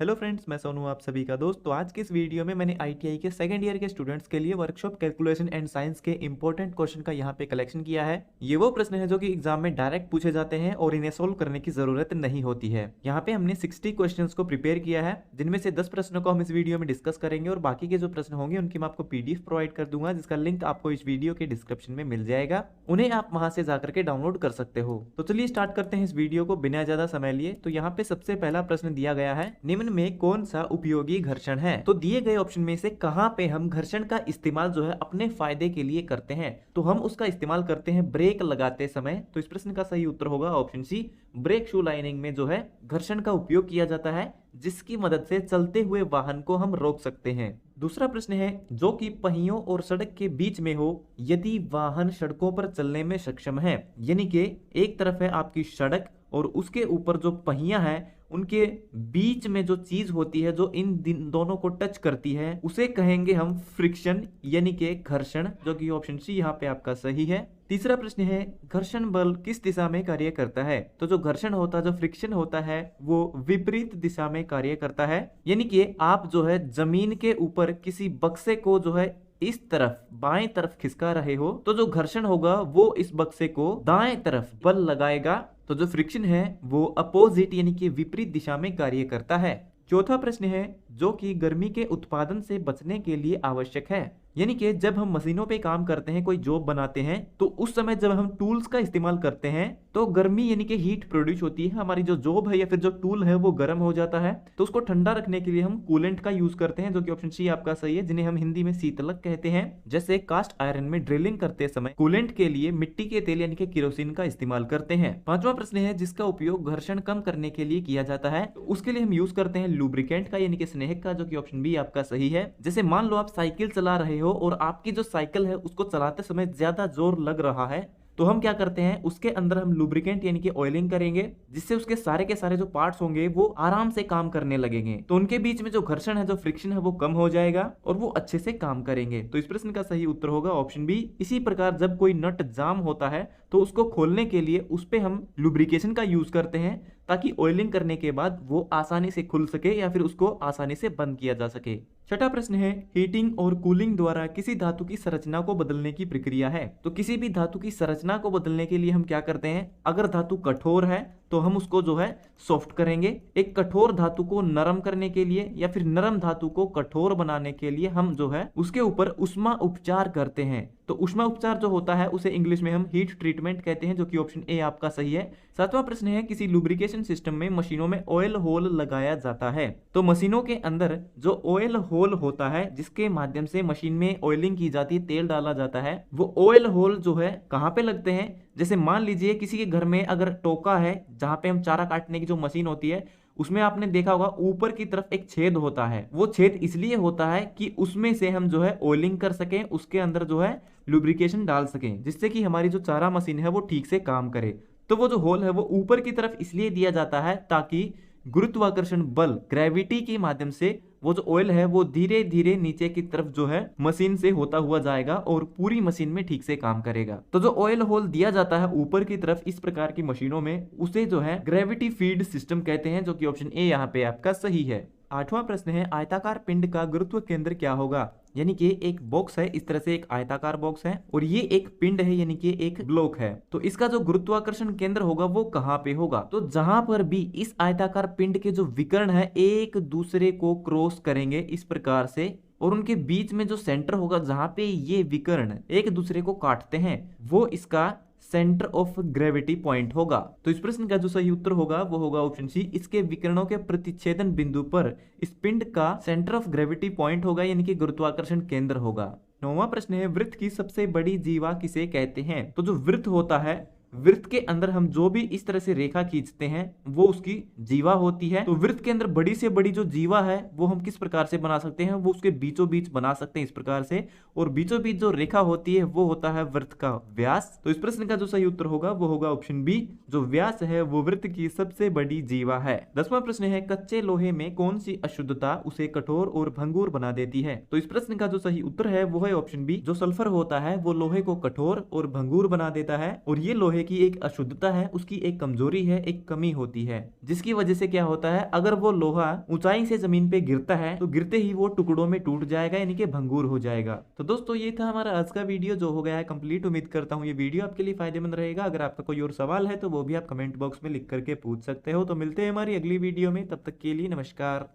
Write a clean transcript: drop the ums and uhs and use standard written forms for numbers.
Hello friends, मैं सोनू आप सभी का दोस्त। तो आज के इस वीडियो में मैंने आईटीआई के सेकंड ईयर के स्टूडेंट्स के लिए वर्कशॉप कैलकुलेशन एंड साइंस के इंपॉर्टेंट क्वेश्चन का यहाँ पे कलेक्शन किया है। ये वो प्रश्न है जो कि एग्जाम में डायरेक्ट पूछे जाते हैं और इन्हें सोल्व करने की जरूरत नहीं होती है। यहाँ पे हमने 60 क्वेश्चंस को प्रिपेयर किया है, जिनमें से 10 प्रश्नों को हम इस वीडियो में डिस्कस करेंगे और बाकी के जो प्रश्न होंगे उनकी मैं आपको पीडीएफ प्रोवाइड कर दूंगा, जिसका लिंक आपको इस वीडियो के डिस्क्रिप्शन में मिल जाएगा। उन्हें आप वहां से जाकर के डाउनलोड कर सकते हो। तो चलिए स्टार्ट करते हैं इस वीडियो को बिना ज्यादा समय लिए। तो यहाँ पे सबसे पहला प्रश्न दिया गया है, निम्न में कौन सा उपयोगी घर्षण है। तो दिए गए ऑप्शन में से कहां पे हम घर्षण का इस्तेमाल जो है अपने फायदे के लिए करते हैं। तो हम उसका इस्तेमाल करते हैं ब्रेक लगाते समय। तो इस प्रश्न का सही उत्तर होगा option C, brake shoe lining में जो है घर्षण का उपयोग किया जाता है, जिसकी मदद से चलते हुए वाहन को हम रोक सकते हैं। दूसरा प्रश्न है, जो कि पहियों और सड़क के बीच में हो यदि वाहन सड़कों पर चलने में सक्षम है। यानी कि एक तरफ है आपकी सड़क और उसके ऊपर जो पहिया है उनके बीच में जो चीज होती है जो इन दोनों को टच करती है, उसे कहेंगे हम फ्रिक्शन यानी कि घर्षण, जो कि ऑप्शन सी यहाँ पे आपका सही है। तीसरा प्रश्न है, घर्षण बल किस दिशा में कार्य करता है। तो जो घर्षण होता है, जो फ्रिक्शन होता है, वो विपरीत दिशा में कार्य करता है। यानी कि आप जो है जमीन के ऊपर किसी बक्से को जो है इस तरफ बाएं तरफ खिसका रहे हो, तो जो घर्षण होगा वो इस बक्से को दाएं तरफ बल लगाएगा। तो जो फ्रिक्शन है वो अपोजिट यानी कि विपरीत दिशा में कार्य करता है। चौथा प्रश्न है, जो कि गर्मी के उत्पादन से बचने के लिए आवश्यक है। यानी कि जब हम मशीनों पे काम करते हैं, कोई जॉब बनाते हैं, तो उस समय जब हम टूल्स का इस्तेमाल करते हैं तो गर्मी यानी कि हीट प्रोड्यूस होती है। हमारी जो जॉब है या फिर जो टूल है वो गर्म हो जाता है, तो उसको ठंडा रखने के लिए हम कूलेंट का यूज करते हैं, जो कि ऑप्शन सी आपका सही है, जिन्हें हम हिंदी में शीतलक कहते हैं। जैसे कास्ट आयरन में ड्रिलिंग करते समय कूलेंट के लिए मिट्टी के तेल यानी कि केरोसिन का इस्तेमाल करते हैं। पांचवा प्रश्न है, जिसका उपयोग घर्षण कम करने के लिए किया जाता है। तो उसके लिए हम यूज करते हैं लुब्रिकेंट का यानी कि स्नेहक का, जो कि ऑप्शन बी आपका सही है। जैसे मान लो आप साइकिल चला रहे हो और आपकी जो साइकिल है उसको चलाते समय ज्यादा जोर लग रहा है, तो हम क्या करते हैं, उसके अंदर हम लुब्रिकेंट यानी कि ऑयलिंग करेंगे, जिससे उसके सारे के सारे जो पार्ट्स होंगे वो आराम से काम करने लगेंगे। तो उनके बीच में जो घर्षण है, जो फ्रिक्शन है, वो कम हो जाएगा और वो अच्छे से काम करेंगे। तो इस प्रश्न का सही उत्तर होगा ऑप्शन बी। इसी प्रकार जब कोई नट जाम होता है तो उसको खोलने के लिए उस पे हम लुब्रिकेशन का यूज करते हैं, ताकि ऑयलिंग करने के बाद वो आसानी से खुल सके या फिर उसको आसानी से बंद किया जा सके। छठा प्रश्न है, हीटिंग और कूलिंग द्वारा किसी धातु की संरचना को बदलने की प्रक्रिया है। तो किसी भी धातु की संरचना को बदलने के लिए हम क्या करते हैं, अगर धातु कठोर है तो हम उसको जो है सॉफ्ट करेंगे। एक कठोर धातु को नरम करने के लिए या फिर नरम धातु को कठोर बनाने के लिए हम जो है उसके ऊपर उष्मा उपचार करते हैं। तो उष्मा उपचार जो होता है उसे इंग्लिश में हम हीट ट्रीटमेंट कहते हैं, जो कि ऑप्शन ए आपका सही है। सातवां प्रश्न है, किसी लुब्रिकेशन सिस्टम में मशीनों में ऑयल होल लगाया जाता है। तो मशीनों के अंदर जो ऑयल होल होता है, जिसके माध्यम से मशीन में ऑयलिंग की जाती है, तेल डाला जाता है, वो ऑयल होल जो है कहाँ पे लगते हैं। जैसे मान लीजिए किसी के घर में अगर टोका है, जहां पे हम चारा काटने की जो मशीन होती है, उसमें आपने देखा होगा ऊपर की तरफ एक छेद होता है। वो छेद इसलिए होता है कि उसमें से हम जो है ऑयलिंग कर सकें, उसके अंदर जो है लुब्रिकेशन डाल सकें, जिससे कि हमारी जो चारा मशीन है वो ठीक से काम करे। तो वो जो होल है वो ऊपर की तरफ इसलिए दिया जाता है ताकि गुरुत्वाकर्षण बल, ग्रेविटी के माध्यम से वो जो ऑयल है वो धीरे धीरे नीचे की तरफ जो है मशीन से होता हुआ जाएगा और पूरी मशीन में ठीक से काम करेगा। तो जो ऑयल होल दिया जाता है ऊपर की तरफ इस प्रकार की मशीनों में, उसे जो है ग्रेविटी फीड सिस्टम कहते हैं, जो कि ऑप्शन ए यहाँ पे आपका सही है। आठवां प्रश्न है, आयताकार पिंड का गुरुत्व केंद्र क्या होगा। यानी कि एक बॉक्स है, इस तरह से एक आयताकार बॉक्स है और ये एक पिंड है यानी कि एक ब्लॉक है। तो इसका जो गुरुत्वाकर्षण केंद्र होगा वो कहाँ पे होगा। तो जहां पर भी इस आयताकार पिंड के जो विकर्ण है एक दूसरे को क्रॉस करेंगे इस प्रकार से, और उनके बीच में जो सेंटर होगा जहां पे ये विकर्ण एक दूसरे को काटते हैं, वो इसका सेंटर ऑफ ग्रेविटी पॉइंट होगा। तो इस प्रश्न का जो सही उत्तर होगा वो होगा ऑप्शन सी, इसके विकिरणों के प्रतिच्छेदन बिंदु पर इस पिंड का सेंटर ऑफ ग्रेविटी पॉइंट होगा, यानी कि गुरुत्वाकर्षण केंद्र होगा। नौवां प्रश्न है, वृत्त की सबसे बड़ी जीवा किसे कहते हैं। तो जो वृत्त होता है, वृत्त के अंदर हम जो भी इस तरह से रेखा खींचते हैं वो उसकी जीवा होती है। तो वृत्त के अंदर बड़ी से बड़ी जो जीवा है वो हम किस प्रकार से बना सकते हैं, वो उसके बीचों बीच बना सकते हैं इस प्रकार से, और बीचों बीच जो रेखा होती है वो होता है वृत्त का व्यास। तो इस प्रश्न का जो सही उत्तर होगा वो होगा ऑप्शन बी, जो व्यास है वो वृत्त की सबसे बड़ी जीवा है। 10वां प्रश्न है, कच्चे लोहे में कौन सी अशुद्धता उसे कठोर और भंगुर बना देती है। तो इस प्रश्न का जो सही उत्तर है वो है ऑप्शन बी, जो सल्फर होता है वो लोहे को कठोर और भंगुर बना देता है, और ये लोहे लोहे की एक अशुद्धता है, उसकी एक कमजोरी है, एक कमी होती है, जिसकी वजह से क्या होता है, अगर वो लोहा ऊंचाई से जमीन पे गिरता है तो गिरते ही वो टुकड़ों में टूट जाएगा, यानी कि भंगूर हो जाएगा। तो दोस्तों ये था हमारा आज का वीडियो जो हो गया है कंप्लीट। उम्मीद करता हूँ ये वीडियो आपके लिए फायदेमंद रहेगा। अगर आपका कोई और सवाल है तो वो भी आप कमेंट बॉक्स में लिख करके पूछ सकते हो। तो मिलते हैं हमारी अगली वीडियो में, तब तक के लिए नमस्कार।